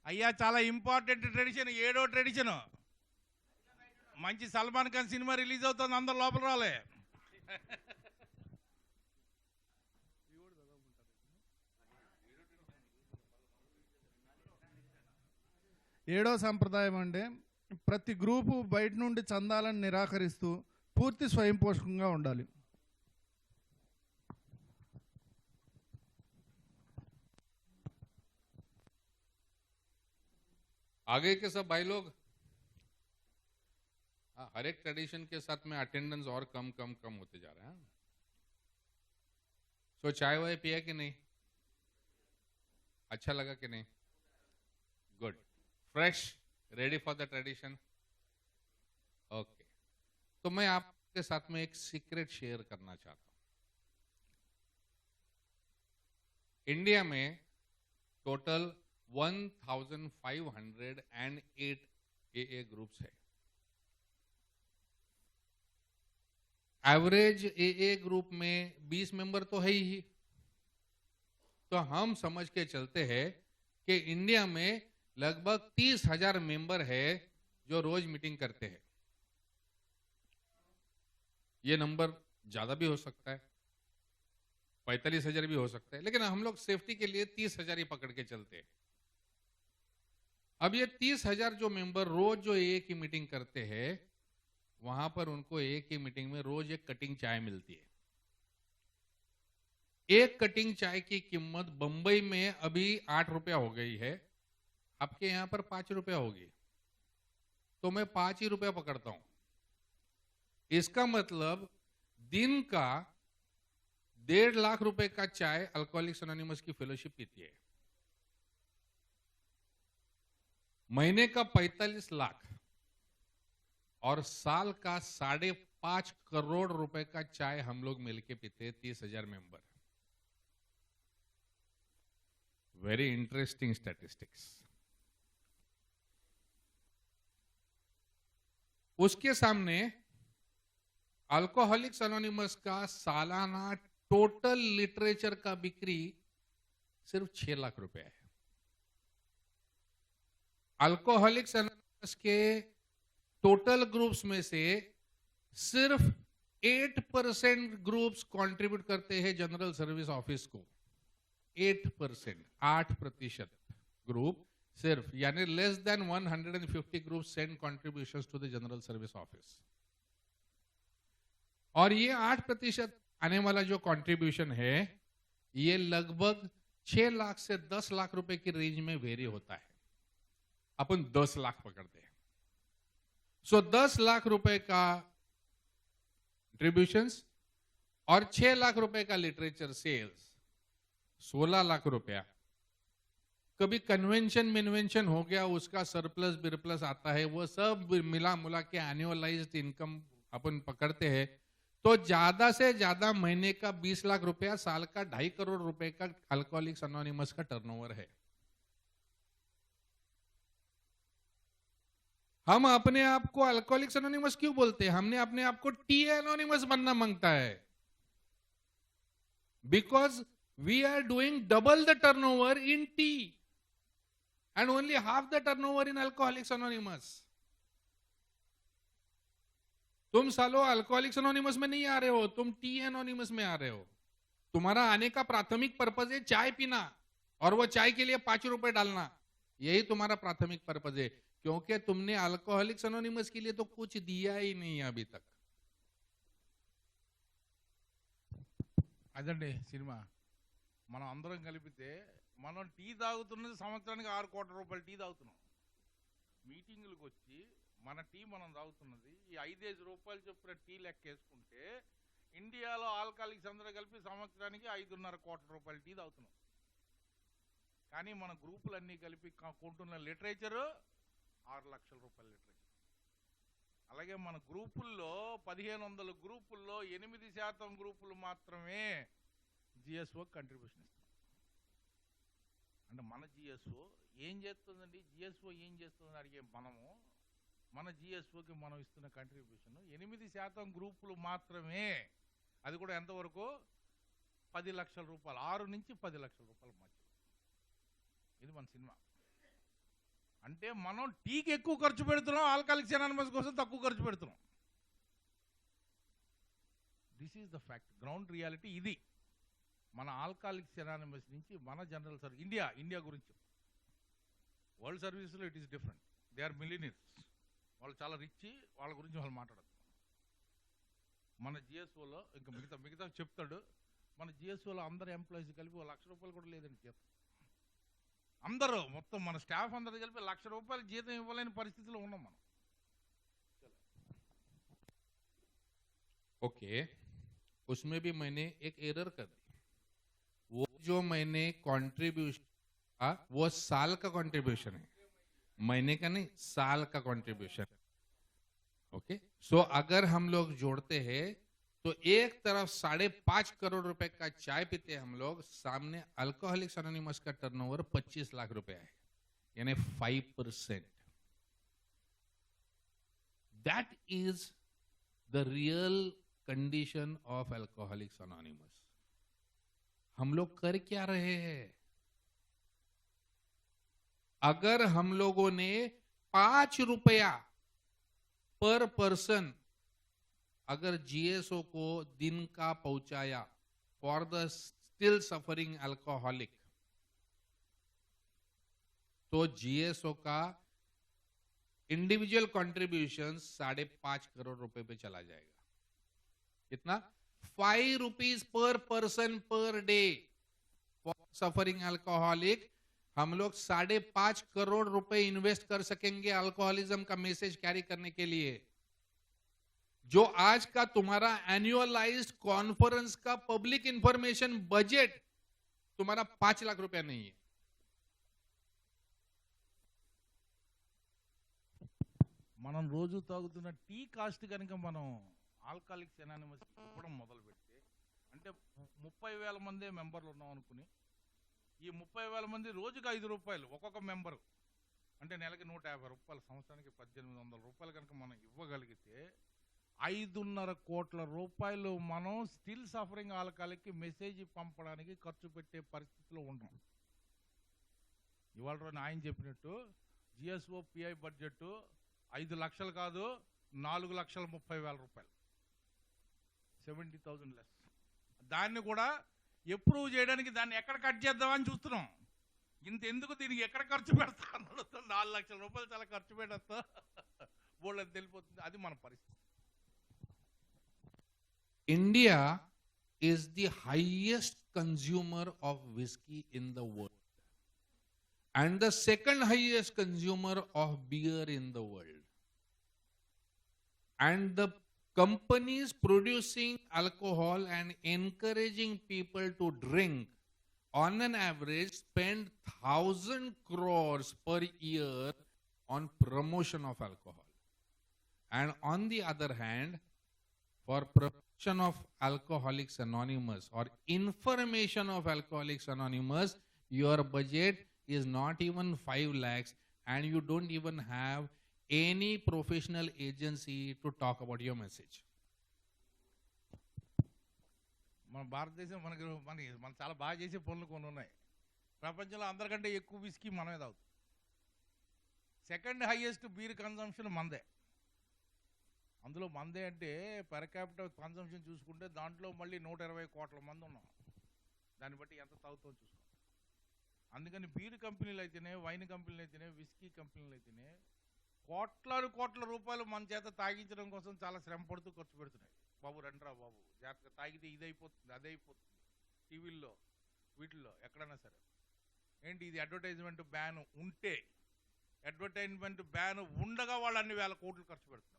అయ్యా చాలా important tradition, 7వ ట్రెడిషన్. మంచి సల్మాన్ ఖాన్ సినిమా రిలీజ్ అవుతుంది, అందరు లోపల రాలే. ఏడో సంప్రదాయం అంటే ప్రతి గ్రూపు బయట నుండి చందాలను నిరాకరిస్తూ పూర్తి స్వయం పోషకంగా ఉండాలి. आगे के सब भाई लोग, हर एक ट्रेडिशन के साथ में अटेंडेंस और कम कम कम होते जा रहे हैं. सो चाय वाय पिया कि नहीं? अच्छा लगा कि नहीं? Good, fresh, ready for the tradition. Okay, तो मैं आपके साथ में एक सीक्रेट शेयर करना चाहता हूं. इंडिया में टोटल 1508 AA ग्रुप्स है. एवरेज AA ग्रुप में 20 मेंबर तो है ही. तो हम समझ के चलते हैं कि इंडिया में लगभग 30,000 मेंबर है जो रोज मीटिंग करते हैं. ये नंबर ज्यादा भी हो सकता है, 45,000 भी हो सकता है, लेकिन हम लोग सेफ्टी के लिए 30,000 ही पकड़ के चलते हैं. अब ये 30,000 जो मेंबर रोज जो AA की मीटिंग करते हैं, वहां पर उनको AA की मीटिंग में रोज एक कटिंग चाय मिलती है. एक कटिंग चाय की कीमत बंबई में अभी 8 रुपया हो गई है, आपके यहां पर 5 रुपया होगी. तो मैं 5 ही रुपया पकड़ता हूं. इसका मतलब दिन का 1.5 लाख रुपए का चाय अल्कोहलिक्स एनोनिमस की फेलोशिप पीती है. महीने का 45 लाख और साल का 5.5 करोड़ रुपए का चाय हम लोग मिलके पीते हैं, 30,000 मेंबर. Very interesting statistics. उसके सामने अल्कोहलिक्स एनोनिमस का सालाना टोटल लिटरेचर का बिक्री सिर्फ 6 लाख रुपए है. अल्कोहलिक्स एनोनिमस के टोटल ग्रुप्स में से सिर्फ 8% ग्रुप्स कंट्रीब्यूट करते हैं जनरल सर्विस ऑफिस को. 8%, 8% ग्रुप सिर्फ, यानी less than 150 group send contributions to the general service office. और ये 8% आने वाला जो कंट्रीब्यूशन है, ये लगभग 6 लाख से 10 लाख रुपए की रेंज में वेरी होता है. अपन 10 लाख पकड़ते हैं. सो 10 लाख रुपए का कंट्रीब्यूशंस और 6 लाख रुपए का लिटरेचर सेल्स, 16 लाख रुपया. कभी कन्वेंशन मिन्वेंशन हो गया, उसका सरप्लस बिरप्लस आता है, वो सब मिला मुला के एनुअलाइज्ड इनकम अपन पकड़ते हैं, तो ज्यादा से ज्यादा महीने का 20 लाख रुपया, साल का 2.5 करोड़ रुपए का अल्कोहलिक्स एनोनिमस का टर्नओवर है. हम अपने आप को अल्कोहलिक्स एनोनिमस क्यों बोलते हैं? हमने अपने आप को टी एनोनिमस बनना मांगता है, because we are doing double the turnover in T and only half the turnover in alcoholics anonymous. तुम सालो अल्कोहलिक्स एनोनिमस में नहीं आ रहे हो, तुम टी एनोनिमस में आ रहे हो. तुम्हारा आने का प्राथमिक पर्पज है चाय पीना, और वो चाय के लिए 5 रुपए डालना, यही तुम्हारा प्राथमिक पर्पज है, क्योंकि तुमने अल्कोहलिक्स एनोनिमस के लिए तो कुछ दिया ही नहीं अभी तक. అదండి సినిమా. మనం అందరం కలిపితే మనం టీ తాగుతున్నది సంవత్సరానికి 6 కోట్ల రూపాయలు టీ తాగుతున్నాం. మీటింగులకు వచ్చి మన టీ మనం తాగుతున్నది ఈ 5 రూపాయలు చొప్పున టీ లెక్క వేసుకుంటే ఇండియాలో ఆల్కహాలిక్స్ అందరూ కలిపి సంవత్సరానికి 5.5 కోట్ల రూపాయలు టీ తాగుతున్నాం. కానీ మన గ్రూపులన్నీ కలిపి కొంటున్న లిటరేచరు 6 లక్షల రూపాయల లిటరేచర్. అలాగే మన గ్రూపుల్లో 1500 గ్రూపుల్లో 8% గ్రూపులు మాత్రమే జిఎస్ఓ కంట్రిబ్యూషన్ ఇస్తాం. అంటే మన జిఎస్ఓ ఏం చేస్తుందండి, జిఎస్ఓ ఏం చేస్తుందని అడిగే మనము, మన జిఎస్ఓకి మనం ఇస్తున్న కంట్రిబ్యూషన్ 8% గ్రూపులు మాత్రమే. అది కూడా ఎంతవరకు? 10 లక్షల రూపాయలు, 6 నుంచి 10 లక్షల రూపాయల మధ్య. ఇది మన సినిమా. అంటే మనం టీకి ఎక్కువ ఖర్చు పెడుతున్నాం, ఆల్కహాలిక్స్ అనానిమస్ కోసం తక్కువ ఖర్చు పెడుతున్నాం. This is the fact, ground reality ఇది. మన ఆల్కహాలిక్స్ అనానిమస్ నుంచి మన జనరల్ సర్వీస్ ఇండియా గురించి, వరల్డ్ సర్వీస్లో it is different. They are millionaires, వాళ్ళు చాలా రిచ్, వాళ్ళ గురించి వాళ్ళు మాట్లాడదు. మన జిఎస్ఓలో ఇంకా మిగతా చెప్తాడు, మన జిఎస్ఓలో అందరు ఎంప్లాయీస్ కలిపి ₹1,00,000 కూడా లేదండి జీతం. అందరూ మొత్తం మన స్టాఫ్ అందరూ కలిపి ₹1,00,000 జీతం ఇవ్వలేని పరిస్థితిలో ఉన్నాం మనం. ओके, उसमें भी मैंने एक एरर कर दी. वो जो मैंने कंट्रीब्यूशन वो साल का कंट्रीब्यूशन है, महीने का नहीं, साल का कंट्रीब्यूशन. ओके, सो अगर हम लोग जोड़ते हैं तो एक तरफ 5.5 करोड़ रुपए का चाय पीते हम लोग, सामने अल्कोहलिक्स एनोनिमस का टर्नओवर 25 लाख रुपए है, यानी 5%. That is the real condition of alcoholics anonymous. हम लोग कर क्या रहे हैं? अगर हम लोगों ने ₹5 पर पर्सन अगर जीएसओ को दिन का पहुंचाया for the still suffering alcoholic, तो जीएसओ का इंडिविजुअल कंट्रीब्यूशन 5.5 करोड़ रुपए पे चला जाएगा. कितना? ₹5 पर person per day for suffering alcoholic. हम लोग 5.5 करोड़ रुपए इन्वेस्ट कर सकेंगे अल्कोहलिज्म का मैसेज कैरी करने के लिए, जो आज का तुम्हारा एनुअलाइज्ड कॉन्फ्रेंस का पब्लिक इंफॉर्मेशन बजट तुम्हारा 5 लाख रुपया नहीं है. మనం రోజు తాగుతున్న టీ కాస్ట్ కనుక మనం ఆల్కహాలిక్స్ అనానిమస్ ఇవ్వడం మొదలు పెడితే, అంటే 30,000 మంది మెంబర్లు ఉన్నాం అనుకుని, ఈ 30,000 మంది రోజుకి ₹5 ఒక్కొక్క మెంబరు, అంటే నెలకి ₹150, సంవత్సరానికి ₹1,800 కనుక మనం ఇవ్వగలిగితే ₹5.5 కోట్ల మనం స్టిల్ సఫరింగ్ ఆల్కహాలిక్కి మెసేజ్ పంపడానికి ఖర్చు పెట్టే పరిస్థితిలో ఉన్నాం. ఇవాళ రోజున ఆయన చెప్పినట్టు జిఎస్ఓ పిఐ బడ్జెట్ 5 లక్షలు కాదు, ₹4,30,000, 70,000 లెస్. దాన్ని కూడా అప్రూవ్ చేయడానికి దాన్ని ఎక్కడ కట్ చేద్దామని చూస్తున్నాం. ఇంత ఎందుకు, దీనికి ఎక్కడ ఖర్చు పెడతా అన్నాడు. ₹4 లక్షల చాలా ఖర్చు పెడతా బోళ్ళని తెలిపోతుంది. అది మన పరిస్థితి. India is the highest consumer of whiskey in the world and the second highest consumer of beer in the world. And the companies producing alcohol and encouraging people to drink on an average spend 1,000 crores per year on promotion of alcohol. And on the other hand, for promotion of Alcoholics Anonymous or information of Alcoholics Anonymous, your budget is not even 5 lakhs and you don't even have any professional agency to talk about your message. మన భారతదేశం మన చాలా బాగా చేసే పనులు కొన్ని ఉన్నాయి. ప్రపంచంలో అందరికంటే ఎక్కువ విస్కీ మనమే తాగుతాం. సెకండ్ హైయెస్ట్ బీర్ కన్సంప్షన్ మందే. అందులో మందే అంటే పర్ క్యాపిటల్ కన్సంప్షన్ చూసుకుంటే దాంట్లో మళ్ళీ 120 కోట్ల మంది ఉన్నాం. దాన్ని బట్టి ఎంత తాగుతామో చూసుకోండి. అందుకని బీర్ కంపెనీలు అయితేనే, వైన్ కంపెనీలు అయితేనే, విస్కీ కంపెనీలు అయితేనే కోట్ల రూపాయలు మన చేత తాగించడం కోసం చాలా శ్రమ పడుతూ ఖర్చు పెడుతున్నాయి. బాబు రండిరా బాబు, జాగ్రత్తగా తాగితే ఇది అయిపోతుంది, అది అయిపోతుంది, టీవీల్లో వీటిల్లో ఎక్కడైనా సరే. ఏంటి ఇది అడ్వర్టైజ్మెంట్ బ్యాన్ ఉంటే, అడ్వర్టైజ్మెంట్ బ్యాన్ ఉండగా వాళ్ళు అన్ని వేల కోట్లు ఖర్చు పెడుతున్నారు.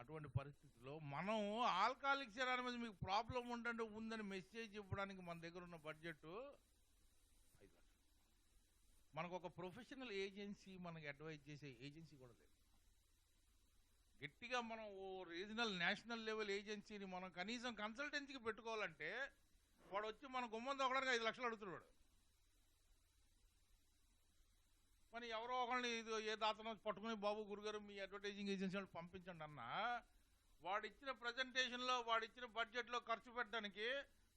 అటువంటి పరిస్థితుల్లో మనం ఆల్కహాలిక్స్ అనానిమస్ మీకు ప్రాబ్లం ఉందని మెసేజ్ ఇవ్వడానికి మన దగ్గర ఉన్న బడ్జెట్ 5 లక్షలు. మనకు ఒక ప్రొఫెషనల్ ఏజెన్సీ, మనకు అడ్వైజ్ చేసే ఏజెన్సీ కూడా లేదు. గట్టిగా మనం ఓ రీజనల్ నేషనల్ లెవెల్ ఏజెన్సీని మనం కనీసం కన్సల్టెన్సీకి పెట్టుకోవాలంటే వాడు వచ్చి మన గుమ్మం తొక్కడానికి 5 లక్షలు అడుగుతున్నాడు. మరి ఎవరో ఒకరిని ఏ దాతనో పట్టుకుని, బాబు గురుగారు మీ అడ్వర్టైజింగ్ ఏజెన్సీ వాళ్ళు పంపించండి అన్నా, వాడిచ్చిన ప్రజెంటేషన్లో వాడిచ్చిన బడ్జెట్లో ఖర్చు పెట్టడానికి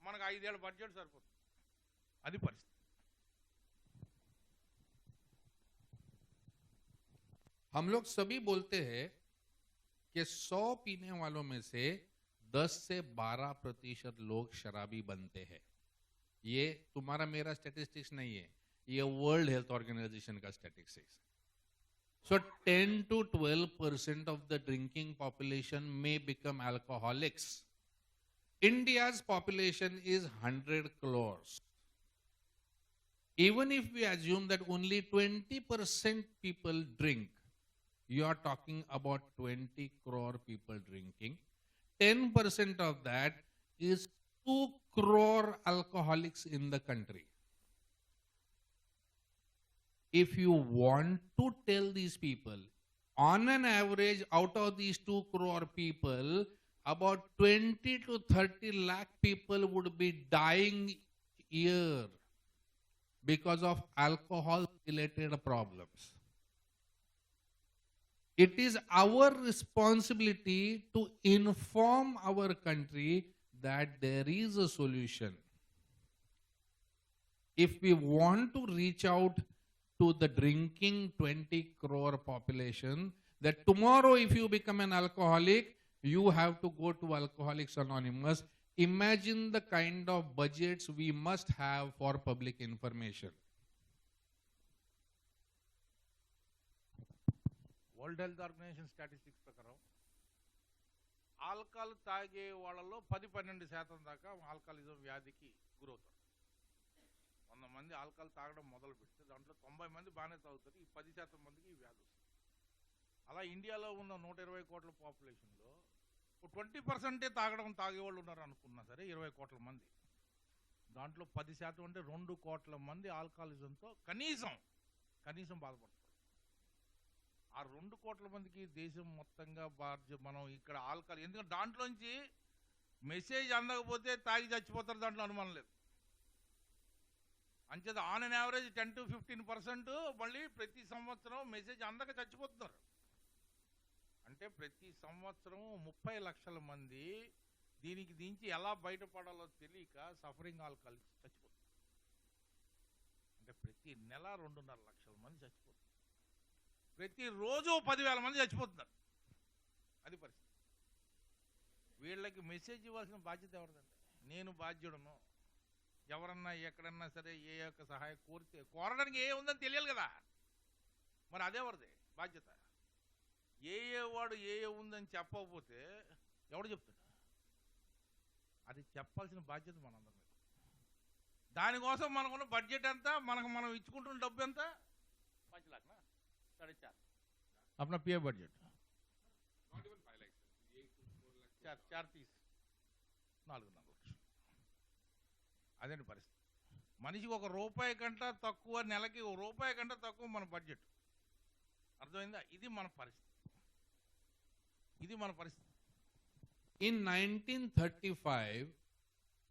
మనకు 5 ఏళ్ళ బడ్జెట్ సరిపోతుంది. అది పరిస్థితి. हम लोग सभी बोलते हैं कि 100 पीने वालों में से 10 से 12% लोग शराबी बनते हैं. ये तुम्हारा मेरा स्टैटिस्टिक्स नहीं है, ये वर्ल्ड हेल्थ ऑर्गेनाइजेशन का statistics. So 10 to 12% of the drinking population may become alcoholics. India's population is 100 crores. Even if we assume that only 20% people drink, you are talking about 20 crore people drinking. 10% of that is 2 crore alcoholics in the country. If you want to tell these people, on an average, out of these 2 crore people, about 20 to 30 lakh people would be dying year because of alcohol-related problems. It is our responsibility to inform our country that there is a solution. If we want to reach out to the drinking 20 crore population, that tomorrow if you become an alcoholic, you have to go to Alcoholics Anonymous. Imagine the kind of budgets we must have for public information. World health organization statistics ప్రకారం alcohol తాగే వాళ్ళలో 10-12% దాకా alcoholism వ్యాధికి గురవుతారు. 100 మంది alcohol తాగడం మొదలు పెడితే దాంట్లో 90 మంది బాగానే తాగుతారు. ఈ 10% మందికి ఈ వ్యాధి వస్తుంది. అలా ఇండియాలో ఉన్న 120 కోట్ల పాపులేషన్లో 20% తాగేవాళ్ళు ఉన్నారు అనుకున్నా సరే 20 కోట్ల మంది. దాంట్లో 10% అంటే 2 కోట్ల మంది ఆల్కహాలిజంతో కనీసం బాధపడతారు. ఆ 2 కోట్ల మందికి దేశం మొత్తంగా మనం ఇక్కడ ఆల్కహాల్, ఎందుకంటే దాంట్లోంచి మెసేజ్ అందకపోతే తాగి చచ్చిపోతారు, దాంట్లో అనుమానం లేదు. అంచేత ఆన్ అన్ యావరేజ్ 10 to 15% మళ్ళీ ప్రతి సంవత్సరం మెసేజ్ అందక చచ్చిపోతున్నారు. అంటే ప్రతి సంవత్సరం 30 లక్షల మంది దీనికి దించి ఎలా బయటపడాలో తెలియక సఫరింగ్ ఆల్కహాల్ చచ్చిపోతున్నారు. అంటే ప్రతి నెల 2.5 లక్షల మంది చచ్చిపోతున్నారు. ప్రతిరోజు 10,000 మంది చచ్చిపోతున్నారు. అది పరిస్థితి. వీళ్ళకి మెసేజ్ ఇవ్వాల్సిన బాధ్యత ఎవరిదండి? నేను బాధ్యుడను. ఎవరన్నా ఎక్కడన్నా సరే ఏ యొక్క సహాయం కోరడానికి ఏ ఉందని తెలియాలి కదా. మరి అదేవరిది బాధ్యత? వాడు ఏ ఉందని చెప్పకపోతే ఎవడు చెప్తాడు? అది చెప్పాల్సిన బాధ్యత మనందరం. దానికోసం మనకున్న బడ్జెట్ ఎంత, మనం ఇచ్చుకుంటున్న డబ్బు ఎంత? 5 लाख ना 4.5 अपना पीए बजट 4.30 4.5 లక్షలు. అదేంటి పరిస్థితి. మనిషికి ₹1 కంటే తక్కువ, నెలకి ₹1 కంటే తక్కువ మన బడ్జెట్. అర్థమైందా? ఇది మన పరిస్థితి. In 1935,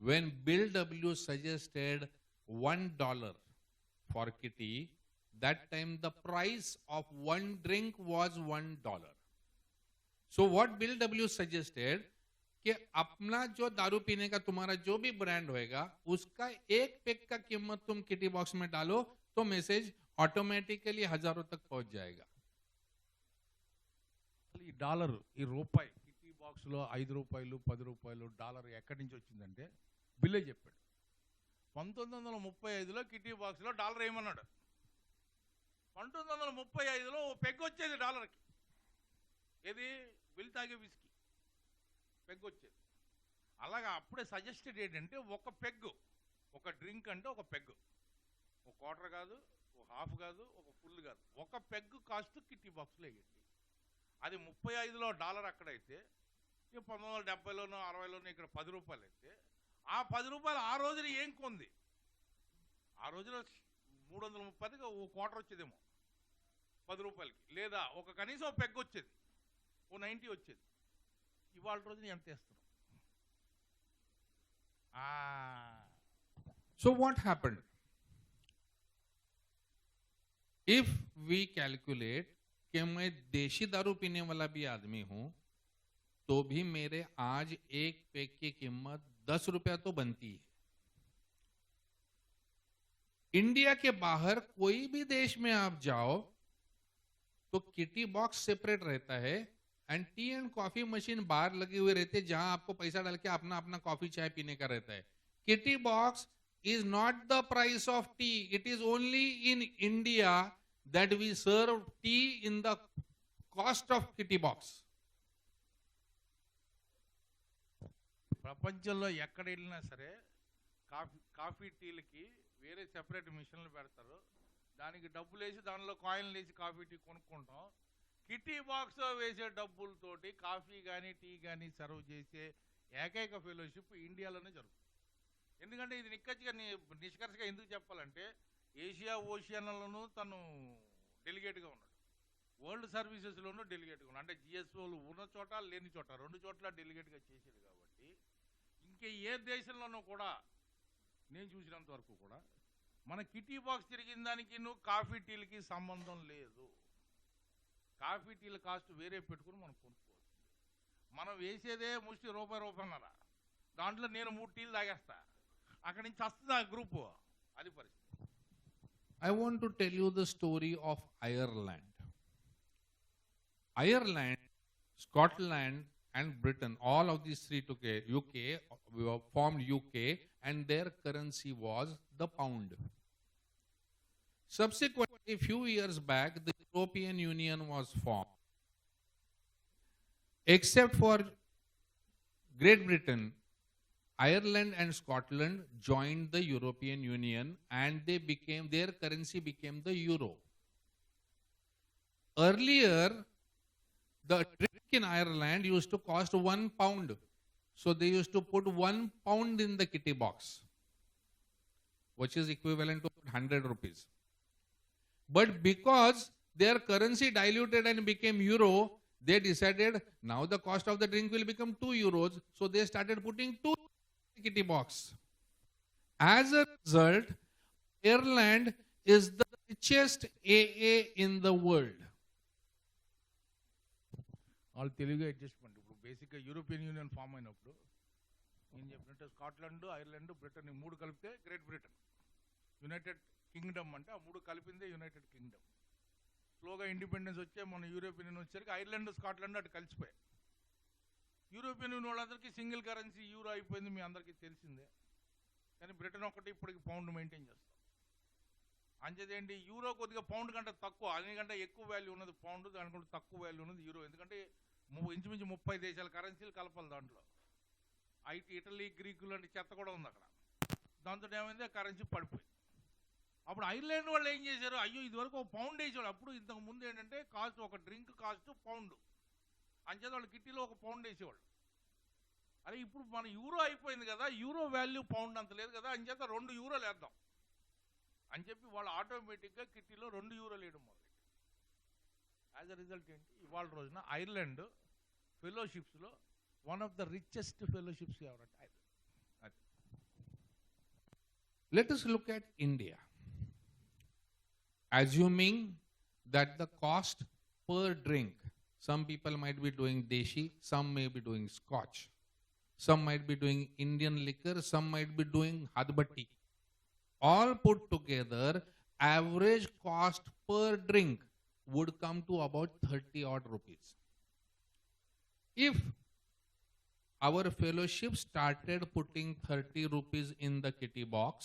when Bill W. suggested $1 for kitty, that time the price of one drink was $1. So what Bill W. suggested कि अपना जो दारू पीने का तुम्हारा जो भी ब्रांड होएगा उसका एक पैक का कीमत तुम किटी बॉक्स में डालो तो मैसेज ऑटोमेटिकली हजारों तक पहुंच जाएगा. ఈ డాలర్, ఈ రూపాయి కిటీ బాక్స్లో ₹5 ₹10 డాలర్ ఎక్కడి నుంచి వచ్చిందంటే బిల్లే చెప్పాడు. 1935లో కిటీ బాక్స్లో డాలర్ ఏమన్నాడు? 1935లో పెగ్ వచ్చేది డాలర్కి. ఏది? వీళ్ళు తాగే విస్కీ పెగ్ వచ్చేది. అలాగా అప్పుడే సజెస్టెడ్ ఏంటంటే ఒక పెగ్గు, ఒక డ్రింక్ అంటే ఒక పెగ్గు, ఒక క్వార్టర్ కాదు, ఒక హాఫ్ కాదు, ఒక ఫుల్ కాదు, ఒక పెగ్గు కాస్ట్ కిటీ బాక్స్లో వేయండి. అది 35లో డాలర్ అక్కడైతే 1970లోనో 60లోనో ఇక్కడ ₹10 అయితే ఆ ₹10 ఆ రోజున ఏం కొంది? ఆ రోజున 330కి ఓ క్వార్టర్ వచ్చేదేమో ₹10, లేదా ఒక కనీసం పెగ్ వచ్చేది, ఓ 90 వచ్చేది. ఇవాళ రోజున ఎంత వేస్తున్నాం? So what happened? If we calculate कि मैं देशी दारू पीने वाला भी आदमी हूं तो भी मेरे आज एक पैक की कीमत ₹10 तो बनती है. इंडिया के बाहर कोई भी देश में आप जाओ, तो किटी बॉक्स सेपरेट रहता है and T and coffee machine बाहर लगे हुए रहते हैं, जहां आपको पैसा डाल के अपना अपना कॉफी चाय पीने का रहता है. Kitty box is not the price of tea. It is only in India that we serve tea in the cost of kitty box. ప్రపంచంలో ఎక్కడ వెళ్ళినా సరే కాఫీ టీలకి వేరే సెపరేట్ మిషన్లు పెడతారు. దానికి డబ్బులు వేసి దానిలో కాయిన్లు వేసి కాఫీ టీ కొనుక్కుంటాం. కిటీ బాక్స్ వేసే డబ్బులతోటి కాఫీ కానీ టీ కానీ సర్వ్ చేసే ఏకైక ఫెలోషిప్ ఇండియాలోనే జరుగుతుంది. ఎందుకంటే ఇది నిష్కర్షగా ఎందుకు చెప్పాలంటే ఏషియా ఓషియానాలోనూ తను డెలిగేట్గా ఉన్నాడు, వరల్డ్ సర్వీసెస్లోనూ డెలిగేట్గా ఉన్నాడు. అంటే జిఎస్ఓలు ఉన్న చోట లేని చోట రెండు చోట్ల డెలిగేట్గా చేసేది కాబట్టి ఇంకే ఏ దేశంలోనూ కూడా నేను చూసినంత వరకు కూడా మన కిటీ బాక్స్ తిరిగిన దానికి నువ్వు కాఫీ టీలకి సంబంధం లేదు. కాఫీ టీల కాస్ట్ వేరే పెట్టుకుని మనం కొనుక్కోవచ్చు. మనం వేసేదే ముష్టి రూపాయన్నర, దాంట్లో నేను 3 టీలు తాగేస్తా, అక్కడి నుంచి వస్తుంది ఆ గ్రూపు. అది పరిస్థితి. I want to tell you the story of Ireland. Ireland, Scotland and Britain, all of these three together, UK, formed UK, and their currency was the pound. Subsequently, a few years back, the European Union was formed. Except for Great Britain, Ireland and Scotland joined the European Union and their currency became the euro. Earlier, the drink in Ireland used to cost £1. So they used to put £1 in the kitty box, which is equivalent to 100 rupees. But because their currency diluted and became euro, they decided now the cost of the drink will become €2. So they started putting 2 kitty box. As a result, Ireland is the richest AA in the world. వాళ్ళు Telugu adjustment. ఇప్పుడు బేసిక్గా European union form అయినప్పుడు నేను చెప్పినట్టు Scotland, Ireland, Britain, ఈ 3 కలిపితే great Britain. United Kingdom అంటే ఆ 3 కలిపిందే యునైటెడ్ కింగ్డమ్. స్లోగా ఇండిపెండెన్స్ వచ్చే మన యూరోపియన్ యూనియన్ వచ్చేసరికి ఐర్లాండ్, స్కాట్లాండ్ అటు కలిసిపోయాయి. యూరోపియన్ యూనియన్ వాళ్ళందరికీ సింగిల్ కరెన్సీ యూరో అయిపోయింది, మీ అందరికీ తెలిసిందే. కానీ బ్రిటన్ ఒకటి ఇప్పటికి పౌండ్ మెయింటైన్ చేస్తాం. అంచేదేంటి, యూరో కొద్దిగా పౌండ్ కంటే తక్కువ, అందుకంటే ఎక్కువ వాల్యూ ఉన్నది పౌండ్, దానికంటే తక్కువ వాల్యూ ఉన్నది యూరో. ఎందుకంటే ఇంచుమించు 30 దేశాల కరెన్సీలు కలపాలి దాంట్లో. ఇటలీ, గ్రీకు లాంటి చెత్త కూడా ఉంది అక్కడ. దాంతో ఏమైంది, ఆ కరెన్సీ పడిపోయింది. అప్పుడు ఐర్లాండ్ వాళ్ళు ఏం చేశారు, అయ్యో ఇదివరకు ఒక పౌండ్ వేసేవాడు. అప్పుడు ఇంతకు ముందు ఏంటంటే కాస్ట్, ఒక డ్రింక్ కాస్ట్ £1. అంచేత వాళ్ళు కిట్టీలో ఒక £1 వేసేవాళ్ళు. అరే ఇప్పుడు మన యూరో అయిపోయింది కదా, యూరో వాల్యూ పౌండ్ అంత లేదు కదా, అంచేత €2 వేద్దాం అని చెప్పి వాళ్ళు ఆటోమేటిక్గా కిట్టీలో €2 వేయడం మొదలెట్టారు. యాజ్ అ రిజల్ట్ ఏంటి, ఇవాళ రోజున ఐర్లాండ్ ఫెలోషిప్స్లో one of the richest fellowships ఎవరంటే Ireland. Let us look at India. Assuming that the cost per drink, some people might be doing Deshi, some may be doing Scotch, some might be doing Indian liquor, some might be doing Hadbatti. All put together, average cost per drink would come to about 30 odd rupees. If our fellowship started putting 30 rupees in the kitty box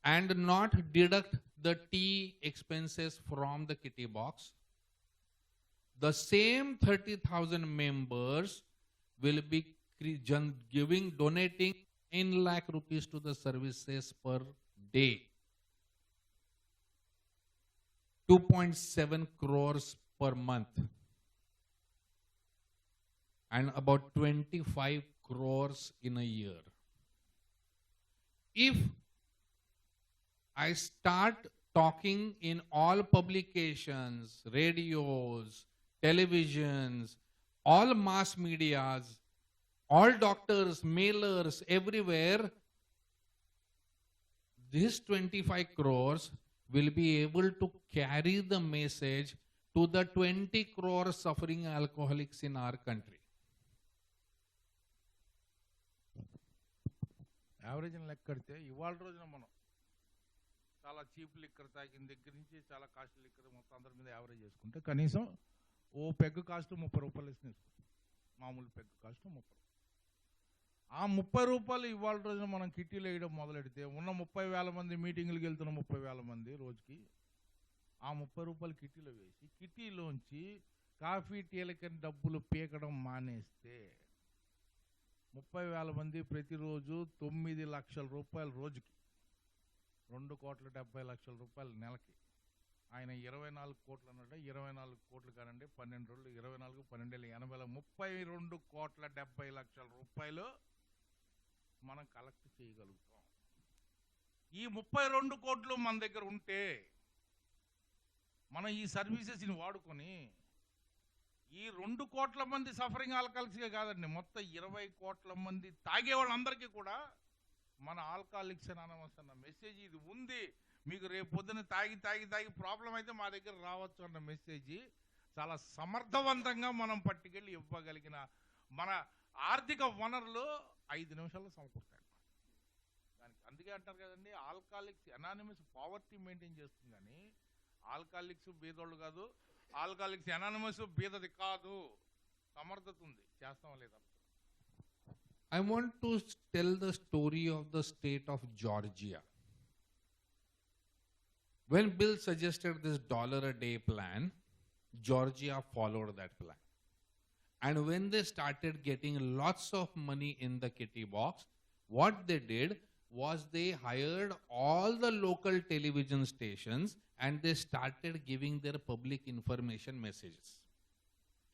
and not deduct the tea expenses from the kitty box, the same 30,000 members will be donating 9 lakh rupees to the services per day. 2.7 crores per month. And about 25 crores in a year. If I start talking in all publications, radios, televisions, all mass medias, all doctors, mailers, everywhere, this 25 crores will be able to carry the message to the 20 crore suffering alcoholics in our country. Average లెక్క కడితే ఇవాళ రోజున మనం చాలా cheap liquor తాగిన దగ్గర నుంచి చాలా కాస్ట్లీ లిక్కర్ మొత్తం అందరి మీద యావరేజ్ చేసుకుంటే కనీసం ఓ పెగ్గు కాస్ట్ 30 రూపాయలు వేసుకుని మామూలు పెగ్గు కాస్ట్ 30. ఆ 30 రూపాయలు ఇవాళ రోజున మనం కిట్టీలు వేయడం మొదలెడితే ఉన్న 30,000 మంది మీటింగులకు వెళ్తున్న 30,000 మంది రోజుకి ఆ 30 రూపాయలు కిట్టీలో వేసి కిట్టీలోంచి కాఫీ టీలకి డబ్బులు పీకడం మానేస్తే 30,000 మంది ప్రతిరోజు 9 లక్షల రూపాయలు రోజుకి 2,70,00,000 రూపాయలు నెలకి. ఆయన 24 కోట్లు అన్నట్టు 24 కోట్లు కానండి 12 రోజులు 24 12 80 32,70,00,000 రూపాయలు మనం కలెక్ట్ చేయగలుగుతాం. ఈ 32 కోట్లు మన దగ్గర ఉంటే మనం ఈ సర్వీసెస్ని వాడుకొని ఈ 2 కోట్ల మంది సఫరింగ్ ఆల్కహాలిక్స్గా కాదండి, మొత్తం 20 కోట్ల మంది తాగే వాళ్ళందరికీ కూడా మన ఆల్కహాలిక్స్ అనానమస్ అన్న మెసేజ్ ఇది ఉంది, మీకు రేపు పొద్దున తాగి తాగి తాగి ప్రాబ్లం అయితే మా దగ్గర రావచ్చు అన్న మెసేజ్ చాలా సమర్థవంతంగా మనం పట్టుకెళ్ళి ఇవ్వగలిగిన మన ఆర్థిక వనరులు 5 నిమిషాల్లో సమకూరుతాయి దానికి. అందుకే అంటారు కదండి, ఆల్కహాలిక్స్ అనానిమస్ పావర్టీ మెయింటైన్ చేస్తుంది కానీ ఆల్కహాలిక్స్ బీదోళ్ళు కాదు, ఆల్కహాలిక్స్ అనానిమస్ బీదది కాదు, సమర్థత ఉంది, చేస్తాం లేదా. I want to tell the story of the state of Georgia. When Bill suggested this $1 a day plan, Georgia followed that plan. And when they started getting lots of money in the kitty box, what they did was they hired all the local television stations and they started giving their public information messages.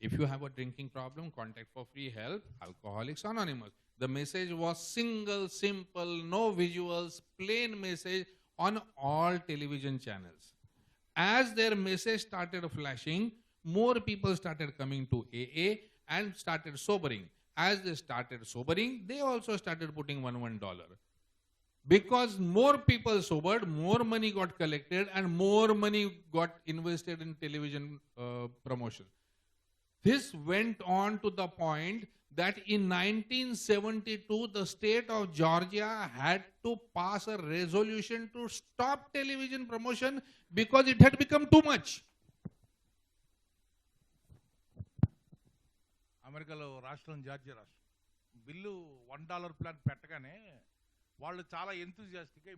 If you have a drinking problem, contact for free help, Alcoholics Anonymous. The message was single, simple, no visuals, plain message on all television channels. As their message started flashing, more people started coming to AA and started sobering. As they started sobering, they also started putting $1. Because more people sobered, more money got collected and more money got invested in television promotion. This went on to the point that in 1972, the state of Georgia had to pass a resolution to stop television promotion because it had become too much. అమెరికాలో రాష్ట్రం Georgia రాష్ట్రం bill $1 plan పెట్టగానే వాళ్ళు చాలా ఎంతూజియాస్టిక్గా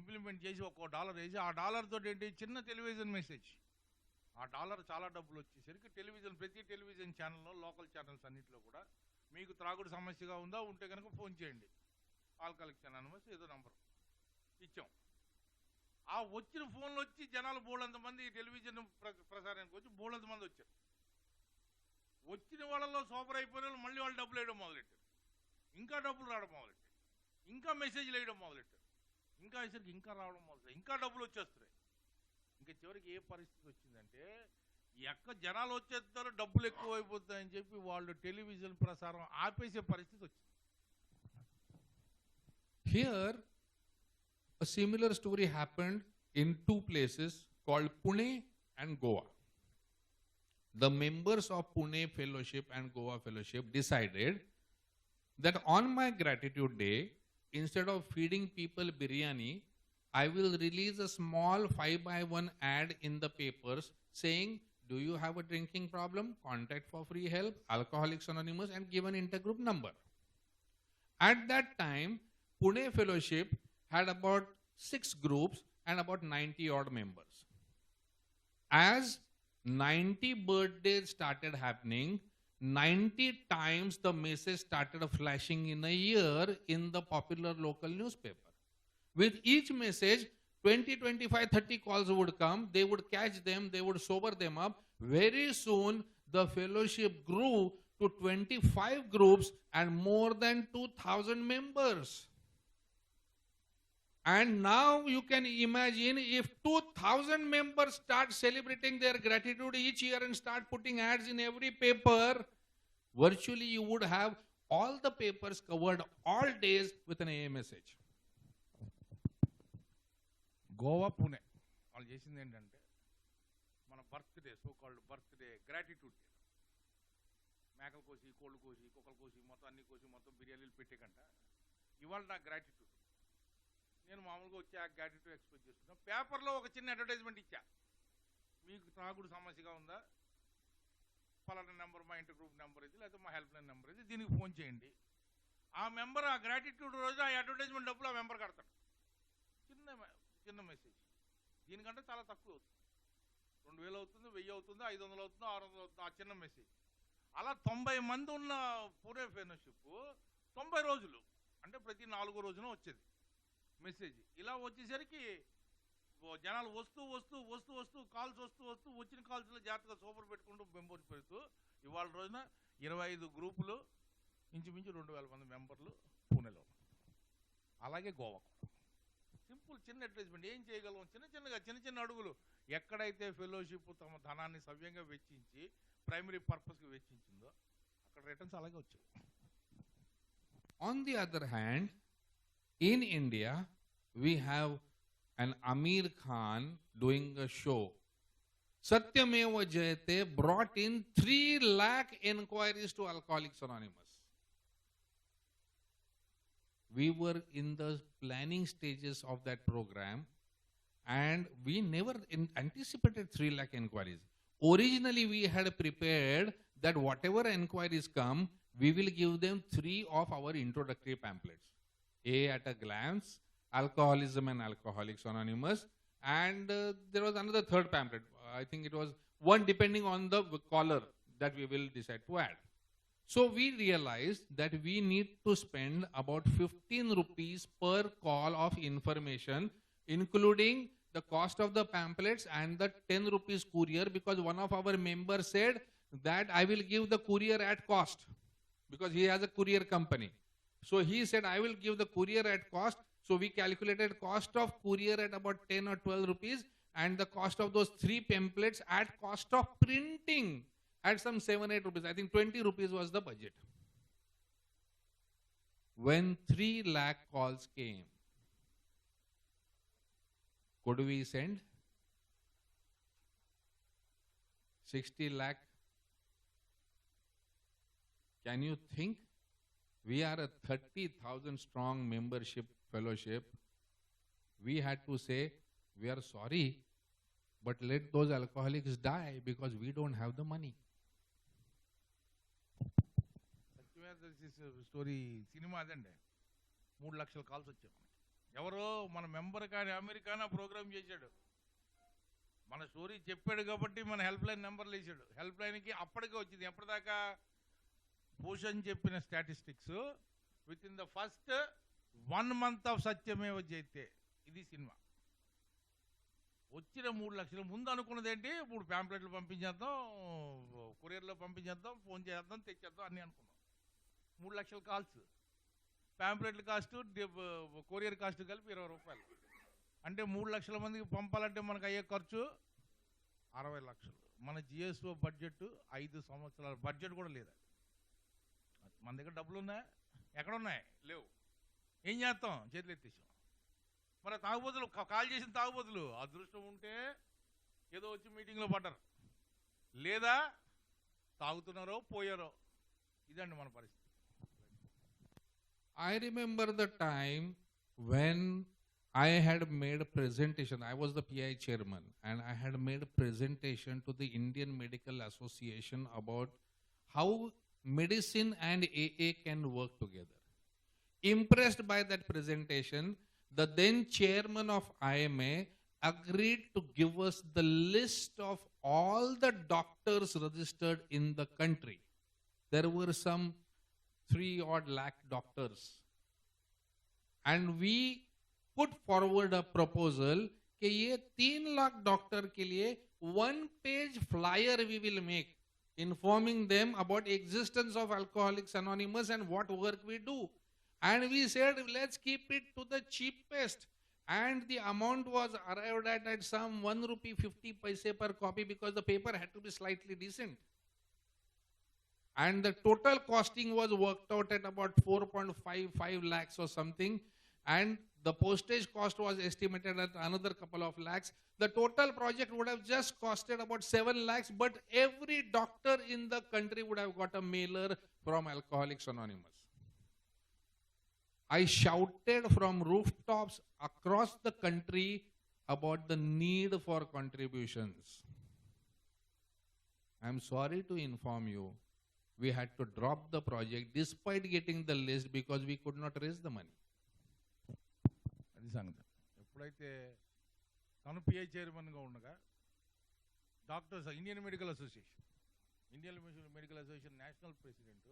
implement చేసి $1 వేసి ఆ dollar తోటి ఏంటి చిన్న టెలివిజన్ మెసేజ్, ఆ డాలర్ చాలా డబ్బులు వచ్చేసరికి ప్రతి టెలివిజన్ ఛానల్లో లోకల్ ఛానల్స్ అన్నింటిలో కూడా మీకు త్రాగుడు సమస్యగా ఉందా ఉంటే కనుక ఫోన్ చేయండి, ఆల్కహాలిక్స్ అనానిమస్ ఏదో నంబర్ ఇచ్చాం. ఆ వచ్చిన ఫోన్లు వచ్చి జనాలు బోళ్ళంతమంది టెలివిజన్ ప్రసారానికి వచ్చి బోళ్ళంతమంది వచ్చారు. వచ్చిన వాళ్ళలో సూపర్ అయిపోయిన వాళ్ళు మళ్ళీ వాళ్ళు డబ్బులు వేయడం మొదలెట్టారు, ఇంకా డబ్బులు రావడం మొదలెట్టారు, ఇంకా మెసేజ్లు వేయడం మొదలెట్టారు, ఇంకా వేసరికి ఇంకా రావడం మొదలెట్టారు, ఇంకా డబ్బులు వచ్చేస్తున్నాయి. ఇంకా చివరికి ఏ పరిస్థితి వచ్చిందంటే జనాలు వచ్చేస్తారు డబ్బులు ఎక్కువ అయిపోతాయని చెప్పి వాళ్ళు టెలివిజన్ ప్రసారం ఆపేసే పరిస్థితి వచ్చింది. Here, a similar story happened in 2 places called Pune and Goa. The members of Pune Fellowship and Goa Fellowship decided that on my gratitude day, instead of feeding people biryani, I will release a small 5x1 ad in the papers saying, do you have a drinking problem? Contact for free help, Alcoholics Anonymous, and give an intergroup number. At that time, Pune Fellowship had about 6 groups and about 90 odd members. As 90 birthdays started happening, 90 times the message started flashing in a year in the popular local newspaper. With each message, 20, 25, 30 calls would come. They would catch them. They would sober them up. Very soon, the fellowship grew to 25 groups and more than 2,000 members. And now you can imagine if 2,000 members start celebrating their gratitude each year and start putting ads in every paper, virtually you would have all the papers covered all days with an AA message. Goa Pune వాళ్ళు చేసింది ఏంటంటే మన birthday so called birthday gratitude day, మేకలు కోసి కోళ్ళు కోసి కుక్కలు కోసి మొత్తం అన్ని కోసి మొత్తం బిర్యానీలు పెట్టే కంట ఇవాళ నా గ్రాటిట్యూడ్ నేను మామూలుగా వచ్చి ఆ గ్రాట్యుటీ ఎక్స్పెక్ట్ చేస్తున్నాను. పేపర్లో ఒక చిన్న అడ్వర్టైజ్మెంట్ ఇచ్చా, మీకు తాగుడు సమస్యగా ఉందా, పలానా నెంబర్ మా ఇంటర్ గ్రూప్ నెంబర్ ఇది, లేకపోతే మా హెల్ప్ లైన్ నెంబర్ ఇది, దీనికి ఫోన్ చేయండి. ఆ మెంబర్ ఆ గ్రాటిట్యూడ్ రోజు ఆ అడ్వర్టైజ్మెంట్ డబ్బులు ఆ మెంబర్ కడతాడు. చిన్న మెసేజ్. దీనికంటే చాలా తక్కువ అవుతుంది. 2000 అవుతుంది, 1000 అవుతుంది, 500 అవుతుంది, 600 అవుతుంది. ఆ చిన్న మెసేజ్. అలా 90 మంది ఉన్న పూరే ఫెలోషిప్ 90 రోజులు, అంటే ప్రతి 4 రోజున వచ్చేది మెసేజ్. ఇలా వచ్చేసరికి జనాలు వస్తూ కాల్స్ వస్తూ వచ్చిన కాల్స్లో జాగ్రత్తగా సూపర్ పెట్టుకుంటూ మెంబర్స్ పెడుతూ ఇవాళ రోజున 25 గ్రూపులు, ఇంచుమించు 2000 మంది మెంబర్లు పూణేలో. అలాగే గోవా కూడా సింపుల్ చిన్న అడ్వర్టైజ్మెంట్. ఏం చేయగలం? చిన్న అడుగులు. ఎక్కడైతే ఫెలోషిప్ తమ ధనాన్ని సవ్యంగా వెచ్చించి ప్రైమరీ పర్పస్కి వెచ్చించిందో అక్కడ రిటర్న్స్ అలాగే వచ్చాయి. On the other hand, in India, we have an Amir Khan doing a show. Satyameva Jayate brought in 3 lakh inquiries to Alcoholics Anonymous. We were in the planning stages of that program and we never anticipated 3 lakh inquiries. Originally, we had prepared that whatever inquiries come, we will give them 3 of our introductory pamphlets. A at a glance, Alcoholism and Alcoholics Anonymous, and there was another third pamphlet. I think it was one depending on the caller that we will decide to add. So we realized that we need to spend about 15 rupees per call of information, including the cost of the pamphlets and the 10 rupees courier, because one of our members said that I will give the courier at cost because he has a courier company. So he said I will give the courier at cost. So we calculated cost of courier at about 10 or 12 rupees and the cost of those 3 pamphlets at cost of printing at some 7-8 rupees. I think 20 rupees was the budget. When 3 lakh calls came, could we send 60 lakh? Can you think? We are a 30,000 strong membership fellowship. We had to say, we are sorry, but let those alcoholics die because we don't have the money. Story cinema అదండి. 3 లక్షల calls వచ్చాయి మనకి. ఎవరో మన member కానీ అమెరికానా programme చేశాడు, మన story చెప్పాడు కాబట్టి మన హెల్ప్ లైన్ నెంబర్లు వేసాడు. హెల్ప్ లైన్కి అప్పటికే వచ్చింది. ఎప్పటిదాకా భూషణ్ చెప్పిన statistics within the first 1 month of Satyamev Jayate, ఇది సినిమా. వచ్చిన 3 లక్షలు. ముందు అనుకున్నది ఏంటి, 3 ప్యాంప్లెట్లు పంపించేద్దాం, కొరియర్లో పంపించేద్దాం, ఫోన్ చేద్దాం, తెచ్చేద్దాం అన్నీ అనుకున్నాం. 3 లక్షల కాల్స్, ప్యాంప్లెట్ల కాస్ట్, కొరియర్ కాస్ట్ కలిపి 20 రూపాయలు. అంటే 3 లక్షల మందికి పంపాలంటే మనకు అయ్యే ఖర్చు 60 లక్షలు. మన జిఎస్ఓ బడ్జెట్ 5 సంవత్సరాల బడ్జెట్ కూడా లేదు. మన దగ్గర డబ్బులు ఉన్నాయా? ఎక్కడున్నాయి? లేవు. ఏం చేస్తాం? చేతులు ఎత్తేసాం. మరి తాగుబోతులు, కాల్ చేసిన తాగుబోతులు అదృష్టం ఉంటే ఏదో వచ్చి మీటింగ్లో పడ్డారు, లేదా తాగుతున్నారో పోయారో. ఇదండి మన పరిస్థితి. I remember the time when I had made a presentation. I was the PI chairman and I had made a presentation to the Indian Medical Association about how medicine and AA can work together. Impressed by that presentation, the then chairman of IMA agreed to give us the list of all the doctors registered in the country. There were some 3 lakh doctors. And we put forward a proposal कि ये 3 lakh doctor के लिए 1-page flyer we will make informing them about existence of Alcoholics Anonymous and what work we do. And we said, let's keep it to the cheapest. And the amount was arrived at some 1 rupee 50 paise per copy because the paper had to be slightly decent. And the total costing was worked out at about 4.55 lakhs or something. And the postage cost was estimated at another couple of lakhs. The total project would have just costed about 7 lakhs, but every doctor in the country would have got a mailer from Alcoholics Anonymous. I shouted from rooftops across the country about the need for contributions. I'm sorry to inform you, we had to drop the project despite getting the list because we could not raise the money. అది సంగతి. ఎప్పుడైతే తను pi చైర్మన్గా ఉండగా doctors Indian medical association national president,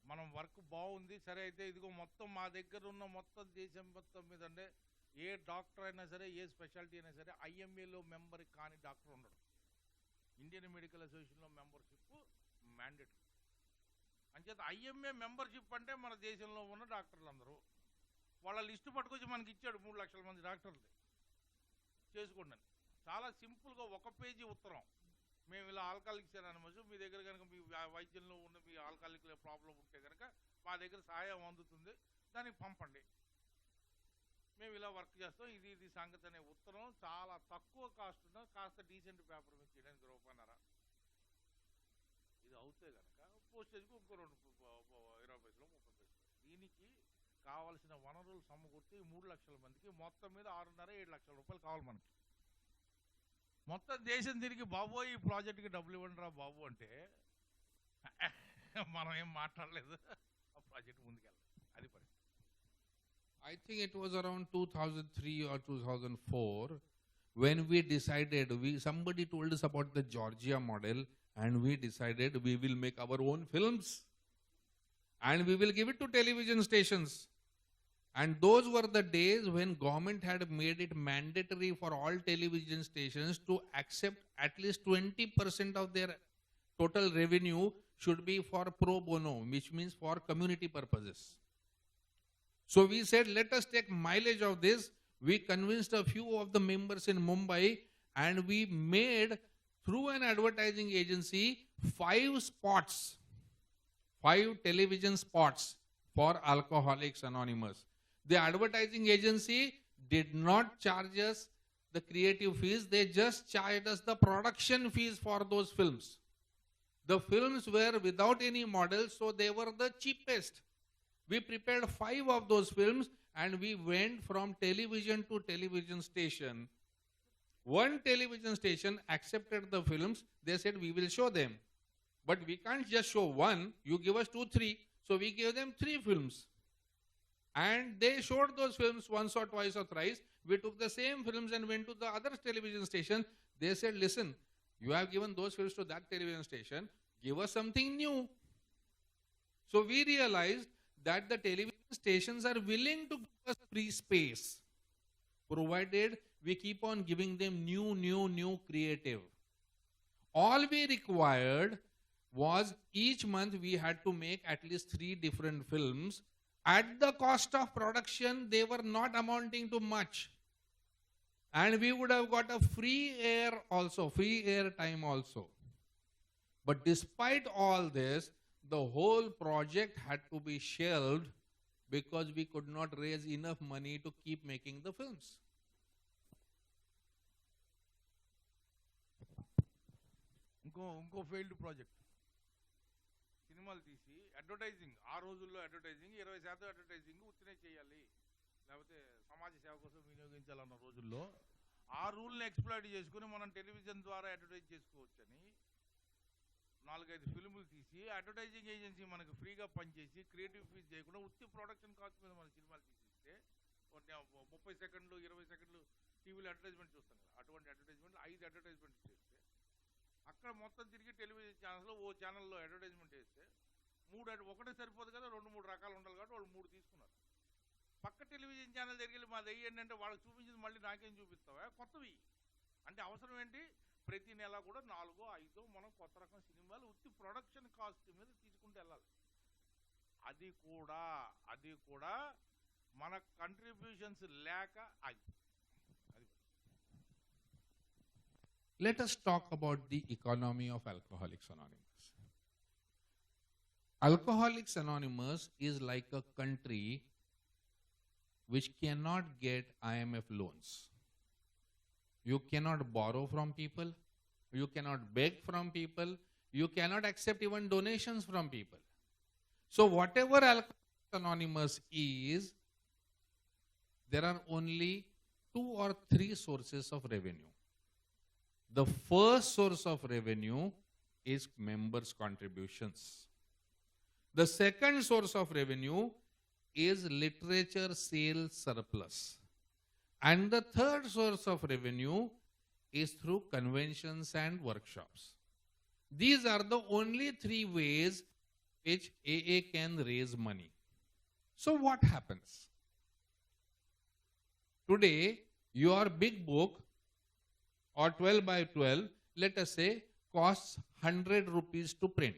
మనం work బాగుంది సరే అయితే ఇదిగో మొత్తం మా దగ్గర ఉన్న మొత్తం దేశం మొత్తం మీద అంటే ఏ డాక్టర్ అయినా సరే ఏ స్పెషాలిటీ అయినా సరే ఐఎంఏలో మెంబర్ కాని డాక్టర్ ఉండడు. ఇండియన్ మెడికల్ అసోసియేషన్లో మెంబర్షిప్ మ్యాండేటరీ. అంచేత ఐఎంఏ మెంబర్షిప్ అంటే మన దేశంలో ఉన్న డాక్టర్లు అందరూ వాళ్ళ లిస్టు పట్టుకొచ్చి మనకి ఇచ్చాడు 3 లక్షల మంది డాక్టర్లు చేసుకోండి అని. చాలా సింపుల్గా 1 పేజీ ఉత్తరం, మేము ఇలా ఆల్కహాలిక్స్ అనవచ్చు, మీ దగ్గర కనుక మీ వైద్యంలో ఉన్న మీ ఆల్కహాలిక్ ప్రాబ్లం ఉంటే కనుక మా దగ్గర సహాయం అందుతుంది, దానికి పంపండి, మేము ఇలా వర్క్ చేస్తాం, ఇది సంగతి అనే ఉత్తరం. చాలా తక్కువ కాస్ట్ ఉన్న కాస్త డీసెంట్ పేపర్ మీద చేయడానికి ₹1.5. ఇది అవుతే కనుక పోస్టేజ్కి ఇంకో 20 పైసలు 30 పైసలు. దీనికి కావాల్సిన వనరులు సమకూర్చి 3 లక్షల మందికి మొత్తం మీద 6.5-7 లక్షల రూపాయలు కావాలి మనకి. మొత్తం దేశం తిరిగి బాబు ఈ ప్రాజెక్ట్కి డబ్బులు ఇవ్వండి రా బాబు అంటే మనం ఏం మాట్లాడలేదు, ఆ ప్రాజెక్ట్ ముందుకెళ్ళాలి. అది పరిస్థితి. I think it was around 2003 or 2004 when we decided, somebody told us about the Georgia model and we decided we will make our own films and we will give it to television stations. And those were the days when government had made it mandatory for all television stations to accept at least 20% of their total revenue should be for pro bono, which means for community purposes. So we said, let us take mileage of this. We convinced a few of the members in Mumbai and we made, through an advertising agency, 5 television spots for Alcoholics Anonymous. The advertising agency did not charge us the creative fees, they just charged us the production fees for those films. The films were without any models, so they were the cheapest. We prepared 5 of those films and we went from television to television station. One television station accepted the films, they said we will show them. But we can't just show one, you give us 2, 3. So we gave them 3 films. And they showed those films once or twice or thrice. We took the same films and went to the other television station. They said, listen, you have given those films to that television station, give us something new. So we realized that the television stations are willing to give us free space, provided we keep on giving them new creative. All we required was each month we had to make at least 3 different films. At the cost of production, they were not amounting to much. And we would have got a free air time also. But despite all this, the whole project had to be shelved because we could not raise enough money to keep making the films. ఇంకో failed project, సినిమాలు తీసి advertising. ఆ రోజుల్లో advertising 20% advertising ఉత్తినే చేయాలి, లేకపోతే సమాజ సేవ కోసం వినియోగించాలన్న రోజుల్లో ఆ రూల్ని ఎక్స్ప్లాయిట్ చేసుకుని మనం టెలివిజన్ ద్వారా అడ్వర్టైజ్ చేసుకోవచ్చని 4-5 ఫిల్ములు తీసి అడ్వర్టైజింగ్ ఏజెన్సీ మనకు ఫ్రీగా పనిచేసి క్రియేటివ్ ఫీజ్ చేయకుండా ఉత్తి ప్రొడక్షన్ కాస్ట్ మీద మన సినిమాలు తీసిస్తే 30 సెకండ్లు 20 సెకండ్లు టీవీలో అడ్వర్టైజ్మెంట్ చూస్తాం కదా, అటువంటి అడ్వర్టైజ్మెంట్లు 5 అడ్వర్టైజ్మెంట్ చేస్తే అక్కడ మొత్తం తిరిగి టెలివిజన్ ఛానల్లో ఓ ఛానల్లో అడ్వర్టైజ్మెంట్ వేస్తే 3 ఒకటే సరిపోదు కదా, 2-3 రకాలు ఉండాలి కాబట్టి వాళ్ళు 3 తీసుకున్నారు. పక్క టెలివిజన్ ఛానల్ దగ్గరికి వెళ్ళి మాది ఏంటంటే వాళ్ళకి చూపించింది మళ్ళీ నాకేం చూపిస్తావా కొత్తవి అంటే అవసరం ఏంటి, ప్రతి నెల కూడా 4-5 మనం కొత్త రకం సినిమాలు ఉత్తి ప్రొడక్షన్ కాస్ట్ మీద తీసుకుంటూ వెళ్ళాలి. అది కూడా మన కంట్రిబ్యూషన్స్ లేక అది. Let us talk about the economy of Alcoholics Anonymous. Alcoholics Anonymous is like a country which cannot get IMF loans. You cannot borrow from people, you cannot beg from people, you cannot accept even donations from people. So whatever Alcoholics Anonymous is there are only 2 or 3 sources of revenue. The first source of revenue is members' contributions. The second source of revenue is literature sales surplus. And the third source of revenue is through conventions and workshops. These are the only 3 ways which AA can raise money. So what happens? Today, your big book or 12 by 12, let us say, costs 100 rupees to print.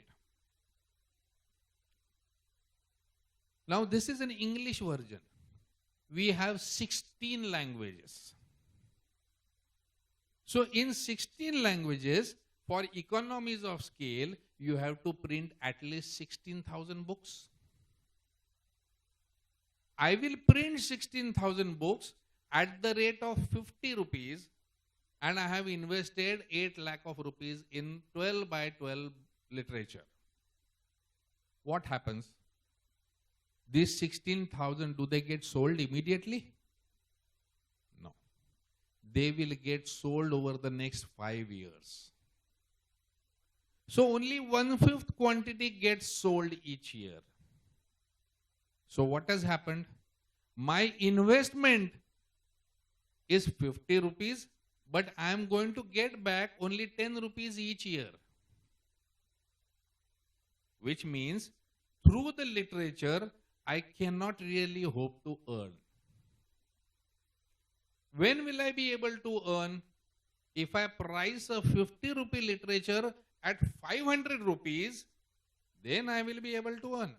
Now, this is an English version. We have 16 languages. So, in 16 languages, for economies of scale, you have to print at least 16,000 books. I will print 16,000 books at the rate of 50 rupees, and I have invested 8 lakh of rupees in 12 by 12 literature. What happens? These 16,000, do they get sold immediately? No. They will get sold over the next 5 years. So only 1/5 quantity gets sold each year. So what has happened? My investment is 50 rupees, but I am going to get back only 10 rupees each year. Which means through the literature, I cannot really hope to earn. When will I be able to earn? If I price a 50 rupee literature at 500 rupees, then I will be able to earn.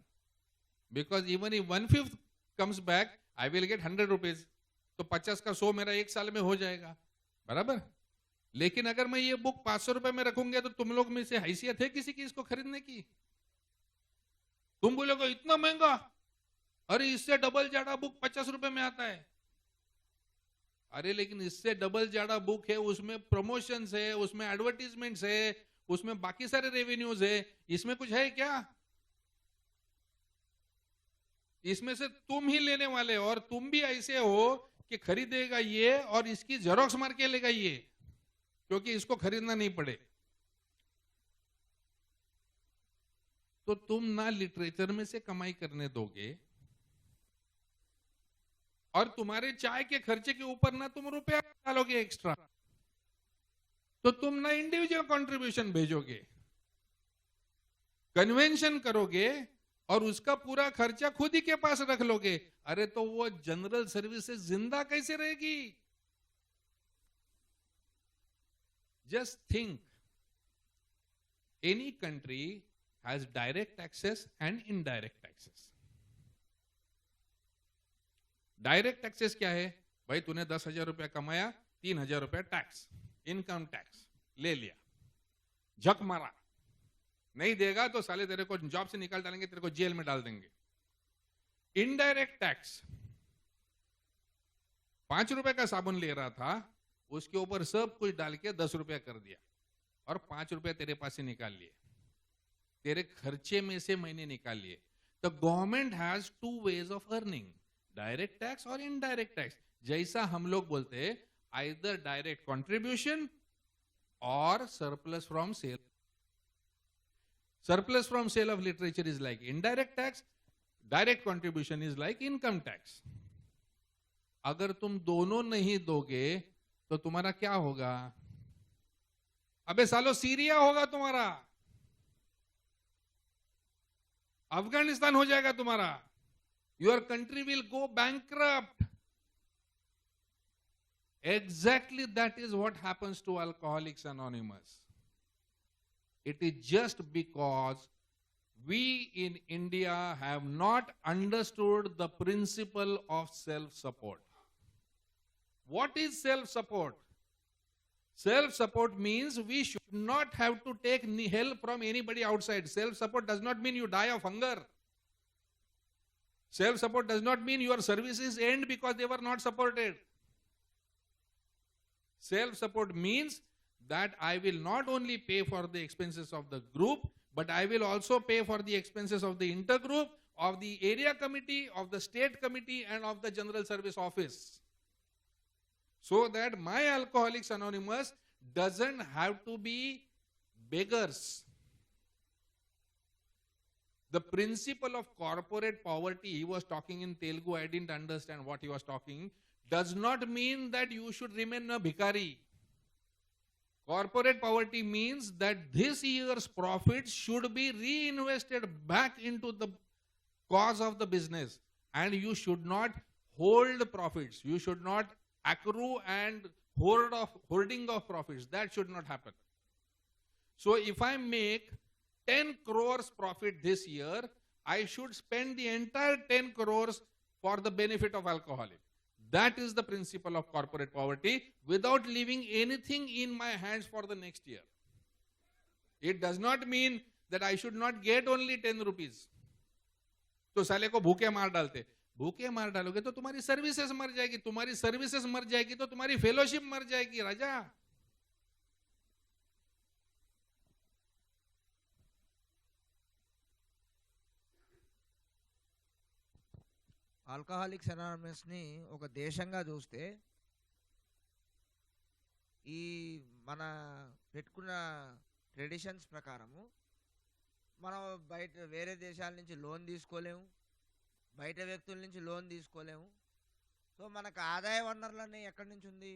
Because even if 1/5 comes back, I will get 100 rupees. तो 50 का 100 मेरा 1 साल में हो जाएगा, बराबर? लेकिन अगर मैं ये बुक 500 रुपए में रखूंगा तो तुम लोग में से हैसियत है किसी की इसको खरीदने की? तुम बोलोगे इतना महंगा, अरे इससे डबल जाड़ा बुक 50 रुपए में आता है। अरे लेकिन इससे डबल जाड़ा बुक है, उसमें प्रमोशंस है, उसमें एडवर्टीजमेंट्स है, उसमें बाकी सारे रेवेन्यूज है, इसमें कुछ है क्या? इसमें से तुम ही लेने वाले हो, और तुम भी ऐसे हो कि खरीदेगा ये और इसकी जेरोक्स मार के लेगा ये, क्योंकि इसको खरीदना नहीं पड़े। तो तुम ना लिटरेचर में से कमाई करने दोगे, और तुम्हारे चाय के खर्चे के ऊपर ना तुम रुपया डालोगे एक्स्ट्रा, तो तुम ना इंडिविजुअल कंट्रीब्यूशन भेजोगे, कन्वेंशन करोगे और उसका पूरा खर्चा खुद ही के पास रख लोगे। अरे तो वो जनरल सर्विसेज जिंदा कैसे रहेगी? Just think, any country has direct taxes and indirect taxes. Direct taxes क्या है? भाई तूने 10,000 रुपया कमाया, 3,000 रुपया टैक्स, इनकम टैक्स ले लिया, झक मारा, नहीं देगा तो साले तेरे को जॉब से निकाल डालेंगे, तेरे को जेल में डाल देंगे। इनडायरेक्ट टैक्स, 5 रुपए का साबुन ले रहा था, उसके ऊपर सब कुछ डाल के 10 रुपया कर दिया, और 5 रुपया तेरे पास से निकाल लिए, तेरे खर्चे में से मैंने निकाल लिए। The government has 2 ways of earning, direct tax और इनडायरेक्ट टैक्स। जैसा हम लोग बोलते हैं आइदर डायरेक्ट कंट्रीब्यूशन और surplus from sale. Surplus from sale of literature is like indirect tax, direct contribution is like income tax. अगर तुम दोनों नहीं दोगे तो तुम्हारा क्या होगा? अबे सालो सीरिया होगा तुम्हारा, अफगानिस्तान हो जाएगा तुम्हारा। Your country will go bankrupt. Exactly that is what happens to Alcoholics Anonymous. It is just because we in India have not understood the principle of self-support. What is self-support? Self-support means we should not have to take help from anybody outside. Self-support does not mean you die of hunger. Self-support does not mean your services end because they were not supported. Self-support means that I will not only pay for the expenses of the group, but I will also pay for the expenses of the intergroup, of the area committee, of the state committee, and of the General Service Office. So that my Alcoholics Anonymous doesn't have to be beggars. The principle of corporate poverty, he was talking in Telugu, I didn't understand what he was talking, does not mean that you should remain a bhikari. Corporate poverty means that this year's profits should be reinvested back into the cause of the business, and you should not hold profits. You should not accrue and hoarding of profits. That should not happen. So if I make 10 crores profit this year, I should spend the entire 10 crores for the benefit of alcoholic. That is the principle of corporate poverty, without leaving anything in my hands for the next year. It does not mean that I should not get only 10 rupees. तो साले को भूखे मार डालते, भूखे मार डालोगे तो तुम्हारी सर्विसेज मर जाएगी, तुम्हारी सर्विसेज मर जाएगी तो तुम्हारी फेलोशिप मर जाएगी राजा. ఆల్కహాలిక్స్ అనానమస్ని ఒక దేశంగా చూస్తే ఈ మన పెట్టుకున్న ట్రెడిషన్స్ ప్రకారము మనం బయట వేరే దేశాల నుంచి లోన్ తీసుకోలేము, బయట వ్యక్తుల నుంచి లోన్ తీసుకోలేము. సో మనకు ఆదాయ వనరులన్నీ ఎక్కడి నుంచి ఉంది?